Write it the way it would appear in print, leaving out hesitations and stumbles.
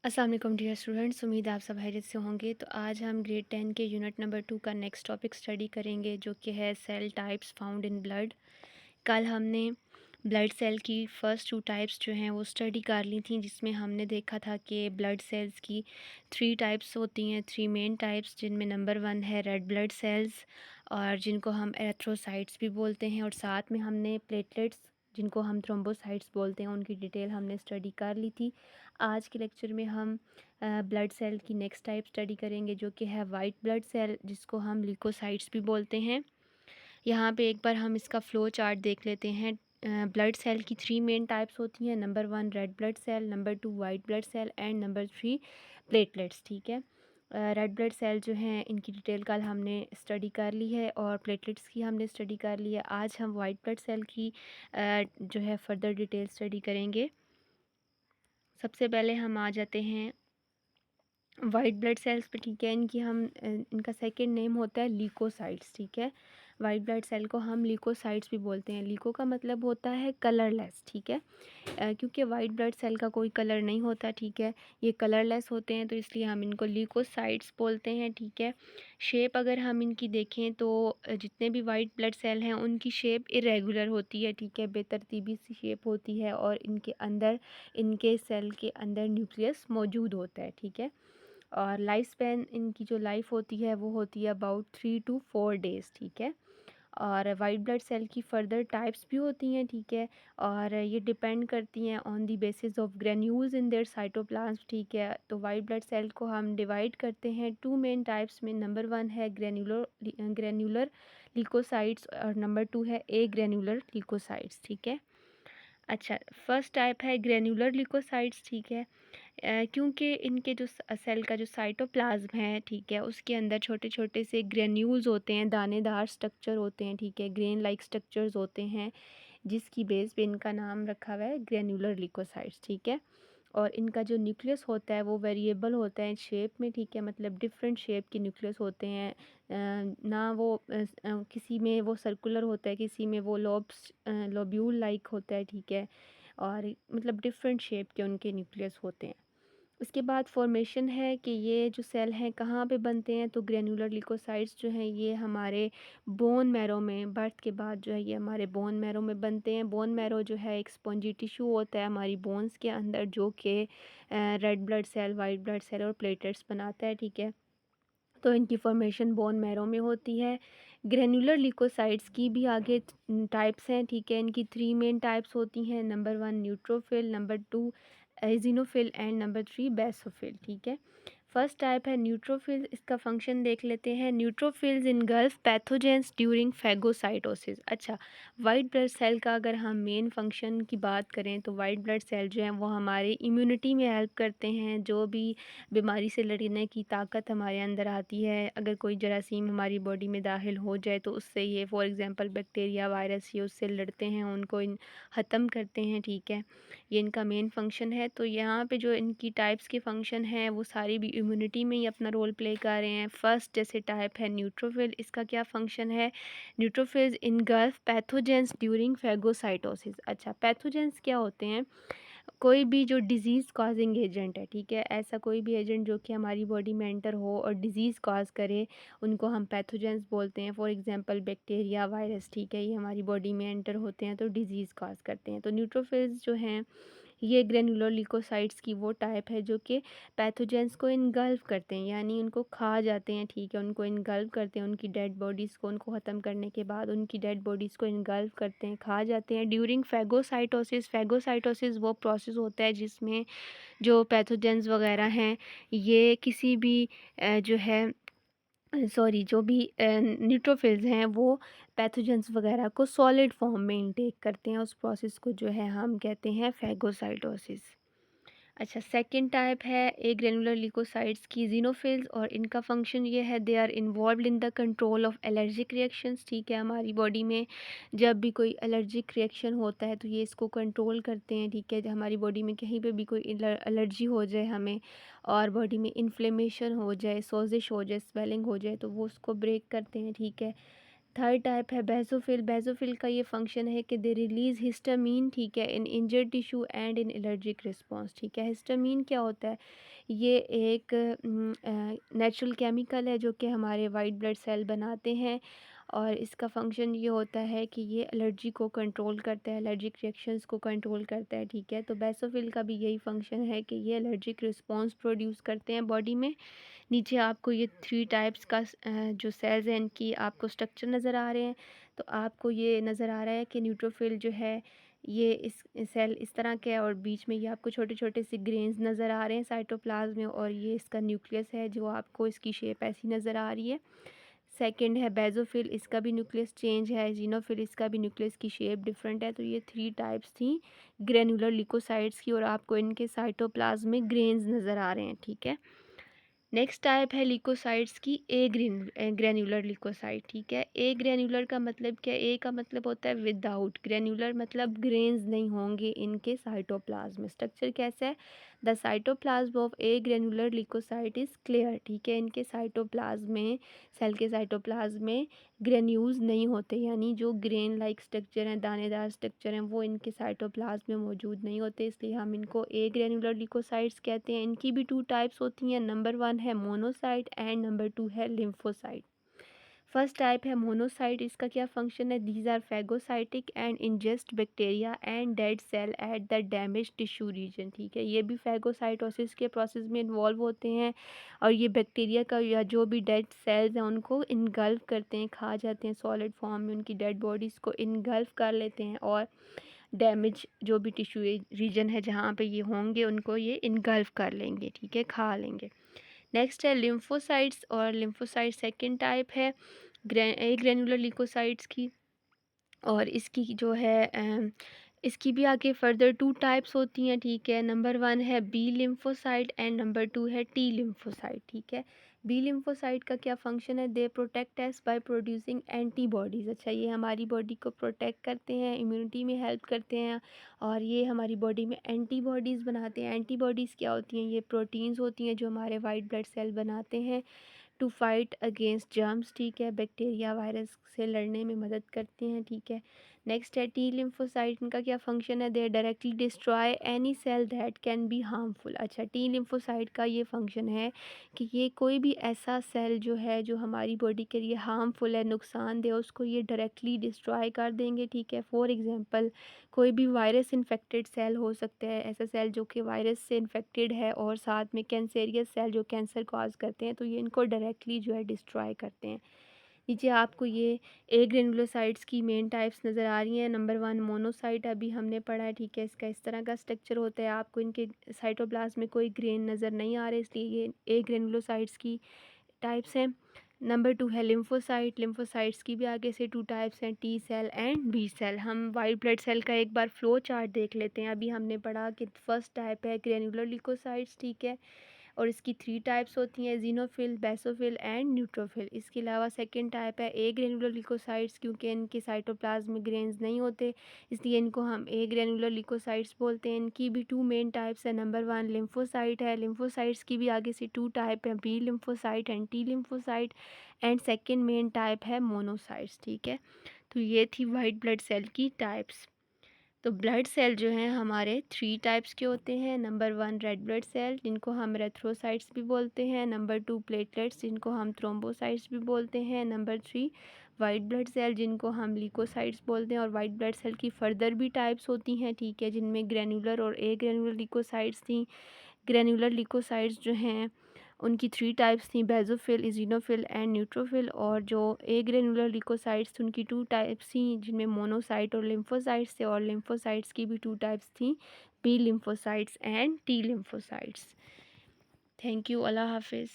अस्सलाम वालेकुम dear students, उम्मीद है आप सब खैरियत से होंगे। तो आज हम ग्रेड 10 के यूनिट नंबर 2 का नेक्स्ट टॉपिक स्टडी करेंगे, जो कि है cell types found in blood. कल हमने ब्लड सेल की फ़र्स्ट 2 टाइप्स जो हैं वो स्टडी कर ली थी, जिसमें हमने देखा था कि ब्लड सेल्स की 3 टाइप्स होती हैं, 3 मेन टाइप्स, जिनमें नंबर 1 है रेड ब्लड सेल्स, और जिनको हम एरिथ्रोसाइट्स भी बोलते हैं, और साथ में हमने प्लेटलेट्स, जिनको हम थ्रोम्बोसाइट्स बोलते हैं, उनकी डिटेल हमने स्टडी कर ली थी। आज के लेक्चर में हम ब्लड सेल की नेक्स्ट टाइप स्टडी करेंगे, जो कि है वाइट ब्लड सेल, जिसको हम ल्यूकोसाइट्स भी बोलते हैं। यहाँ पे एक बार हम इसका फ़्लो चार्ट देख लेते हैं। ब्लड सेल की 3 मेन टाइप्स होती हैं। Number 1 red blood cell, number 2 white blood cell and number 3 platelets. ठीक है, रेड ब्लड सेल जो हैं इनकी डिटेल कल हमने स्टडी कर ली है, और प्लेटलेट्स की हमने स्टडी कर ली है। आज हम वाइट ब्लड सेल की जो है फर्दर डिटेल स्टडी करेंगे। सबसे पहले हम आ जाते हैं वाइट ब्लड सेल्स पे। ठीक है, इनका सेकंड नेम होता है ल्यूकोसाइट्स। ठीक है, वाइट ब्लड सेल को हम ल्यूकोसाइट्स भी बोलते हैं। ल्यूको का मतलब होता है कलरलेस। ठीक है, क्योंकि वाइट ब्लड सेल का कोई कलर नहीं होता। ठीक है, ये कलरलेस होते हैं, तो इसलिए हम इनको ल्यूकोसाइट्स बोलते हैं। ठीक है, शेप अगर हम इनकी देखें तो जितने भी वाइट ब्लड सेल हैं उनकी शेप इरेगुलर होती है। ठीक है, बेतरतीबी सी शेप होती है, और इनके सेल के अंदर न्यूक्लियस मौजूद होता है। ठीक है, और लाइफ स्पैन, इनकी जो लाइफ होती है वो होती है अबाउट 3 to 4 डेज़। ठीक है, और वाइट ब्लड सेल की फ़र्दर टाइप्स भी होती हैं। ठीक है, और ये डिपेंड करती हैं on the basis of granules in their cytoplasm. ठीक है, तो वाइट ब्लड सेल को हम डिवाइड करते हैं 2 मेन टाइप्स में। नंबर 1 है ग्रेन्युलर ल्यूकोसाइट्स, और नंबर 2 है ए ग्रेन्युलर ल्यूकोसाइट्स। ठीक है, अच्छा, फर्स्ट टाइप है ग्रेन्युलर ल्यूकोसाइट्स। ठीक है, क्योंकि इनके जो सेल का जो साइटोप्लाज्म है, ठीक है, उसके अंदर छोटे छोटे से ग्रेन्यूल्स होते हैं, दानेदार स्ट्रक्चर होते हैं। ठीक है, ग्रेन लाइक स्ट्रक्चर्स होते हैं, जिसकी बेस पे इनका नाम रखा हुआ है ग्रेन्युलर ल्यूकोसाइट्स। ठीक है, और इनका जो न्यूक्लियस होता है वो वेरिएबल होता है शेप में। ठीक है, मतलब डिफरेंट शेप के न्यूक्लियस होते हैं। ना वो किसी में वो सर्कुलर होता है, किसी में वो लोब्यूल लाइक होता है। ठीक है, और मतलब डिफरेंट शेप के उनके न्यूक्लियस होते हैं। उसके बाद फॉर्मेशन है कि ये जो सेल हैं कहाँ पे बनते हैं, तो ग्रेन्युलर ल्यूकोसाइट्स जो हैं ये हमारे बोन मैरो में, बर्थ के बाद जो है ये हमारे बोन मैरो में बनते हैं। बोन मैरो जो है एक स्पॉन्जी टिश्यू होता है हमारी बोन्स के अंदर, जो कि red blood cell, white blood cell और प्लेटलेट्स बनाता है। ठीक है, तो इनकी फॉर्मेशन बोन मैरो में होती है। ग्रेन्युलर ल्यूकोसाइट्स की भी आगे टाइप्स हैं। ठीक है, इनकी 3 मेन टाइप्स होती हैं। Number 1 neutrophil, number 2 eosinophil and number 3 basophil. ठीक है, फर्स्ट टाइप है न्यूट्रोफिल। इसका फंक्शन देख लेते हैं। Neutrophils engulf pathogens during phagocytosis. अच्छा, वाइट ब्लड सेल का अगर हम मेन फंक्शन की बात करें, तो वाइट ब्लड सेल जो हैं वो हमारी इम्यूनिटी में हेल्प करते हैं। जो भी बीमारी से लड़ने की ताकत हमारे अंदर आती है, अगर कोई जरासीम हमारी बॉडी में दाखिल हो जाए तो उससे ये फॉर एग्ज़ाम्पल बैक्टीरिया, वायरस, ये उससे लड़ते हैं, उनको ख़त्म करते हैं। ठीक है, ये इनका मेन फंक्शन है। तो यहाँ पे जो इनकी टाइप्स के फंक्शन हैं वो सारी भी इम्यूनिटी में ही अपना रोल प्ले कर रहे हैं। फर्स्ट जैसे टाइप है न्यूट्रोफिल, इसका क्या फंक्शन है? Neutrophils engulf pathogens during phagocytosis. अच्छा, पैथोजेंस क्या होते हैं? कोई भी जो डिज़ीज़ कॉजिंग एजेंट है। ठीक है, ऐसा कोई भी एजेंट जो कि हमारी बॉडी में एंटर हो और डिज़ीज़ कॉज करे, उनको हम पैथोजेंस बोलते हैं। फॉर एग्जांपल बैक्टीरिया, वायरस, ठीक है, ये हमारी बॉडी में एंटर होते हैं तो डिज़ीज़ कॉज करते हैं। तो न्यूट्रोफिल्स जो हैं ये ग्रेनुलर ल्यूकोसाइट्स की वो टाइप है जो कि पैथोजेंस को इनगल्फ करते हैं, यानी उनको खा जाते हैं। ठीक है, उनको इनगल्फ करते हैं, उनकी डेड बॉडीज़ को, उनको ख़त्म करने के बाद उनकी डेड बॉडीज़ को इनगल्फ करते हैं, खा जाते हैं ड्यूरिंग फैगोसाइटोसिस। फैगोसाइटोसिस वो प्रोसेस होता है जिसमें जो पैथोजेंस वगैरह हैं ये किसी भी जो है सॉरी जो भी न्यूट्रोफिल्स हैं वो पैथोजेंस वगैरह को सॉलिड फॉर्म में इनटेक करते हैं। उस प्रोसेस को जो है हम कहते हैं फैगोसाइटोसिस। अच्छा, सेकंड टाइप है ए ग्रेनुलर ल्यूकोसाइट्स की, ज़ीनोफिल्स, और इनका फंक्शन ये है they are involved in the control of allergic reactions. ठीक है, हमारी बॉडी में जब भी कोई एलर्जिक रिएक्शन होता है तो ये इसको कंट्रोल करते हैं। ठीक है, जब हमारी बॉडी में कहीं पे भी कोई एलर्जी हो जाए हमें, और बॉडी में इन्फ्लेमेशन हो जाए, सोजिश हो जाए, स्वेलिंग हो जाए, तो वो उसको ब्रेक करते हैं। ठीक है, थर्ड टाइप है बेसोफिल। बेसोफिल का ये फंक्शन है कि दे रिलीज़ हिस्टामीन, ठीक है, in injured tissue and in allergic response, ठीक है। हिस्टामीन क्या होता है? ये एक नेचुरल केमिकल है जो कि हमारे वाइट ब्लड सेल बनाते हैं, और इसका फंक्शन ये होता है कि ये एलर्जी को कंट्रोल करता है, एलर्जिक रिएक्शंस को कंट्रोल करता है, ठीक है। तो बेसोफिल का भी यही फंक्शन है कि ये एलर्जिक रिस्पॉन्स प्रोड्यूस करते हैं बॉडी में। नीचे आपको ये 3 टाइप्स का जो सेल्स हैं इनकी आपको स्ट्रक्चर नज़र आ रहे हैं। तो आपको ये नज़र आ रहा है कि न्यूट्रोफिल जो है ये इस सेल इस तरह के है, और बीच में ये आपको छोटे-छोटे से ग्रेन्स नज़र आ रहे हैं साइटोप्लाज्म में, और ये इसका न्यूक्लियस है जो आपको इसकी शेप ऐसी नज़र आ रही है। सेकंड है बेसोफिल, इसका भी न्यूक्लियस चेंज है। ज़ीनोफिल, इसका भी न्यूक्लियस की शेप डिफरेंट है। तो ये 3 टाइप्स थी ग्रैन्युलर ल्यूकोसाइट्स की, और आपको इनके साइटोप्लाज्म में ग्रेन्स नज़र आ रहे हैं, ठीक है। नेक्स्ट टाइप है ल्यूकोसाइट्स की ग्रैन्युलर ल्यूकोसाइट, ठीक है। ए ग्रैन्युलर का मतलब क्या है? ए का मतलब होता है विदाउट, ग्रैन्युलर मतलब ग्रेन्स नहीं होंगे इनके साइटोप्लाज्म में। स्ट्रक्चर कैसा है? The cytoplasm of a granular leucocyte is clear, ठीक है। इनके साइटोप्लाज्म में, सेल के साइटोप्लाज्म में ग्रेन्यूल्स नहीं होते, यानी जो ग्रेन लाइक स्ट्रक्चर हैं, दानेदार स्ट्रक्चर हैं, वो इनके साइटोप्लाज्म में मौजूद नहीं होते, इसलिए हम इनको ए ग्रैन्युलर ल्यूकोसाइट्स कहते हैं। इनकी भी 2 टाइप्स होती हैं। नंबर 1 है मोनोसाइट एंड नंबर 2 है लिम्फोसाइट। फर्स्ट टाइप है मोनोसाइट, इसका क्या फंक्शन है? These are phagocytic and ingest bacteria and dead cell at the damage tissue region, ठीक है। ये भी फैगोसाइटोसिस के प्रोसेस में इन्वॉल्व होते हैं, और ये बैक्टीरिया का या जो भी डेड सेल्स हैं उनको इनगल्फ करते हैं, खा जाते हैं सॉलिड फॉर्म में, उनकी डेड बॉडीज़ को इनगल्फ कर लेते हैं, और डैमेज जो भी टिश्यू रीजन है जहाँ पे ये होंगे उनको ये इनगल्फ कर लेंगे, ठीक है, खा लेंगे। नेक्स्ट है लिम्फोसाइट्स, और लिम्फोसाइट सेकेंड टाइप है ग्रैन्युलर ल्यूकोसाइट्स की, और इसकी जो है इसकी भी आगे फर्दर 2 टाइप्स होती हैं, ठीक है। नंबर 1 है बी लिम्फोसाइट एंड नंबर 2 है टी लिम्फोसाइट, ठीक है। बी लिम्फोसाइट का क्या फंक्शन है? They protect us by producing antibodies, अच्छा, ये हमारी बॉडी को प्रोटेक्ट करते हैं, इम्यूनिटी में हेल्प करते हैं, और ये हमारी बॉडी में एंटीबॉडीज़ बनाते हैं। एंटीबॉडीज़ क्या होती हैं? ये प्रोटीन्स होती हैं जो हमारे वाइट ब्लड सेल बनाते हैं टू फाइट अगेंस्ट जर्म्स, ठीक है, बैक्टीरिया वायरस से लड़ने में मदद करते हैं, ठीक है। नेक्स्ट है टी लिम्फोसाइट, इनका क्या फंक्शन है? They directly destroy any cell that can be harmful, अच्छा, टी लिम्फोसाइट का ये फंक्शन है कि ये कोई भी ऐसा सेल जो है जो हमारी बॉडी के लिए हार्मफुल है, नुकसानदेह, उसको ये डायरेक्टली डिस्ट्रॉय कर देंगे, ठीक है। फॉर एग्जांपल, कोई भी वायरस इन्फेक्टेड सेल हो सकता है, ऐसा सेल जो कि वायरस से इन्फेक्टेड है, और साथ में कैंसेरियस सेल जो कैंसर कॉज करते हैं, तो ये इनको डायरेक्टली जो है डिस्ट्रॉय करते हैं। नीचे आपको ये ए ग्रेनुलोसाइट्स की मेन टाइप्स नज़र आ रही हैं। नंबर 1 मोनोसाइट अभी हमने पढ़ा है, ठीक है, इसका इस तरह का स्ट्रक्चर होता है, आपको इनके साइटोप्लाज्म में कोई ग्रेन नज़र नहीं आ रहे, इसलिए ये ए ग्रेनुलोसाइट्स की टाइप्स हैं। नंबर 2 है लिम्फोसाइट, लिम्फोसाइट्स की भी आगे से 2 टाइप्स हैं, T cell and B cell. हम वाइट ब्लड सेल का एक बार फ्लो चार्ट देख लेते हैं। अभी हमने पढ़ा कि फर्स्ट टाइप है ग्रेनुलर ल्यूकोसाइट्स, ठीक है, और इसकी 3 टाइप्स होती हैं, ज़ीनोफिल, बेसोफिल एंड न्यूट्रोफिल। इसके अलावा सेकंड टाइप है ए ग्रेनुलर ल्यूकोसाइट्स, क्योंकि इनके साइटोप्लाज्म में ग्रेन्स नहीं होते, इसलिए इनको हम ए ग्रेनुलर ल्यूकोसाइट्स बोलते हैं। इनकी भी 2 मेन टाइप्स है। नंबर 1 लिम्फोसाइट है, लिम्फोसाइट्स की भी आगे से 2 टाइप हैं, B lymphocyte and T lymphocyte, and second main type है मोनोसाइट्स, ठीक है। तो ये थी वाइट ब्लड सेल की टाइप्स। तो ब्लड सेल जो हैं हमारे 3 टाइप्स के होते हैं। नंबर 1 रेड ब्लड सेल, जिनको हम एरिथ्रोसाइट्स भी बोलते हैं। नंबर 2 प्लेटलेट्स, जिनको हम थ्रोम्बोसाइट्स भी बोलते हैं। नंबर 3 वाइट ब्लड सेल, जिनको हम ल्यूकोसाइट्स बोलते हैं। और वाइट ब्लड सेल की फर्दर भी टाइप्स होती हैं, ठीक है, जिनमें ग्रैनुलर और ए ग्रैनुलर ल्यूकोसाइट्स थी। ग्रैनुलर ल्यूकोसाइट्स जो हैं उनकी 3 टाइप्स थी, बेसोफिल, इज़िनोफिल एंड न्यूट्रोफिल, और जो ए ग्रेनुलर ल्यूकोसाइट्स थी उनकी 2 टाइप्स थी, जिनमें मोनोसाइट और लिम्फोसाइट्स थे, और लिम्फोसाइट्स की भी 2 टाइप्स थी, B lymphocytes and T lymphocytes. Thank you, अल्लाह हाफिज़।